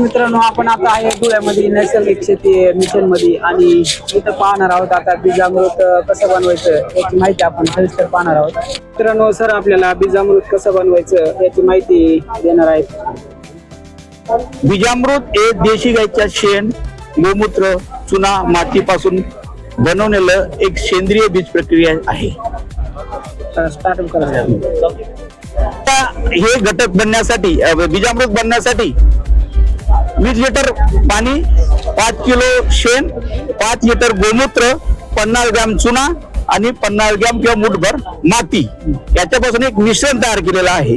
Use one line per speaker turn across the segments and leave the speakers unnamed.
मित्रांनो, आपण आता आहे धुळ्यामध्ये नैसर्गिक शेती मिशन मध्ये आणि इथं पाहणार आहोत आता बीजामृत कसं बनवायचं याची माहिती आपण सविस्तर पाहणार आहोत. मित्रांनो, सर आपल्याला बीजामृत कसं बनवायचं याची माहिती देणार आहेत.
बीजामृत हे देशी गाईच्या शेण, गोमूत्र, चुना, मातीपासून बनवलेलं एक सेंद्रिय बीज प्रक्रिया आहे.
स्टार्ट करायचं.
हे घटक बनण्यासाठी, बीजामृत बनण्यासाठी 20 लिटर पाणी, 5 किलो शेण, 5 लिटर गोमूत्र, 50 ग्रॅम चुना आणि 50 ग्रॅम किंवा मुठभर माती याच्यापासून एक मिश्रण तयार केलेलं आहे.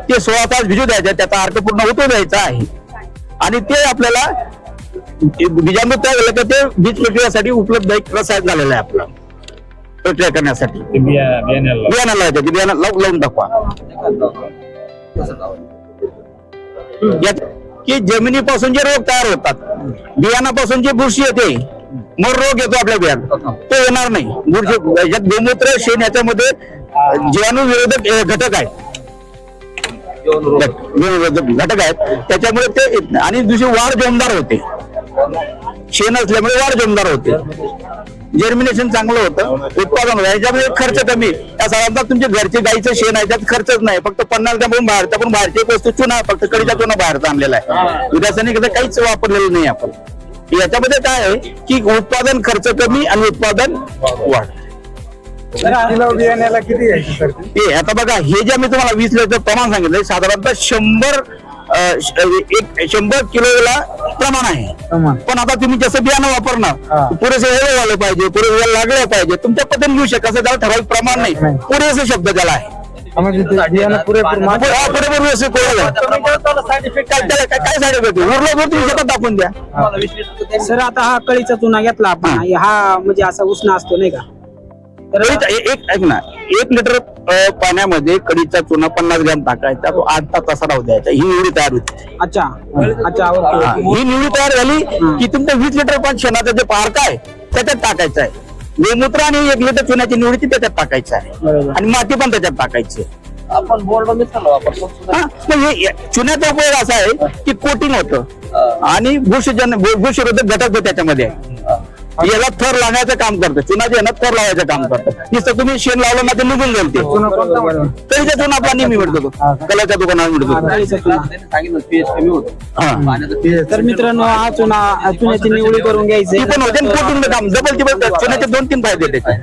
ते 16 तास भिजू द्यायचं, त्याचा अर्क पूर्ण होतो द्यायचा आहे आणि ते आपल्याला बीजामृत तयार झालं तर ते बीज प्रक्रियेसाठी उपलब्ध एक रसायन झालेलं आहे. आपलं प्रक्रिया करण्यासाठी बियाणाला बियाणा लावून दाखवा की जमिनीपासून जे रोग तयार होतात, बियाणापासून जे बुरशी येते, मग रोग येतो आपल्या बियाणा, तो येणार नाही. बुरशी याच्यात गोमूत्र, शेण याच्यामध्ये जीवाणू विरोधक घटक आहेत, घटक आहेत. त्याच्यामुळे ते आणि दुसरी वाढ जोमदार होते. शेण असल्यामुळे वाढ जोमदार होते, जर्मिनेशन चांगलं होतं, उत्पादन होतं. याच्यामध्ये खर्च कमी. या साधारणतः तुमचे घरचे गाईचं शेण आहे, त्यात खर्चच नाही. फक्त 50 ग्रॅम बाहेरचा, पण बाहेरची एक वस्तू चुना, फक्त कडीचा चुना बाहेरचा आणलेला आहे. रासायनिक काहीच वापरलेलं नाही आपण. याच्यामध्ये काय आहे की उत्पादन खर्च कमी आणि उत्पादन वाढ.
बियाण्याला किती घ्यायची सर?
हे आता बघा, हे जे मी तुम्हाला 20 लिटर प्रमाण सांगितलंय, साधारणतः 100 किलोला प्रमाण आहे. पण आता तुम्ही जसं बियाणं वापरणार, पुरेसे वेळ झालं पाहिजे, पुरेसे वेळ लागले पाहिजे, तुमच्या पद्धतीने घेऊ शकता. असं त्याला ठराविक प्रमाण नाही, पुरेसे शब्द त्याला आहे. काय साईड इफेक्ट उरला तुम्ही शेतात टाकून द्या.
सर आता हा कळीचा चुना घेतला आपण, हा म्हणजे असा उष्ण असतो नाही का?
तर ऐक ना, 1 लिटर पाण्यामध्ये कडीचा चुना 50 ग्रॅम टाकायचा, तो 8 तास राहू द्यायचा. ही निवडी तयार होती.
अच्छा.
ही निवडी तयार झाली की तुमचं 20 लिटर पण शेणाचं जे पार्क आहे त्याच्यात टाकायचं आहे. गोमूत्र आणि 1 लिटर चुन्याची निवडी त्याच्यात टाकायचं आहे आणि माती पण त्याच्यात टाकायची.
आपण बोर्ड वापरतो.
चुन्याचा उपयोग असा आहे की कोटिंग होतं आणि बुरशीरोधक घटक होते त्याच्यामध्ये. याला थर लावण्याचं काम करतं. चुनाचे यांना थर लावायचं काम करतं. नुसतं तुम्ही शेण लावलं ना ते निघून जाईल. कळीचा चुना आपला नेहमी मिळतो, कलाच्या दुकानावर मिळतो.
तर मित्रांनो, हा चुन्याची निवडी करून घ्यायची
पण होते कोटिंग काम डबल टिबल चुन्याचे 2-3 फायदे त्याचे.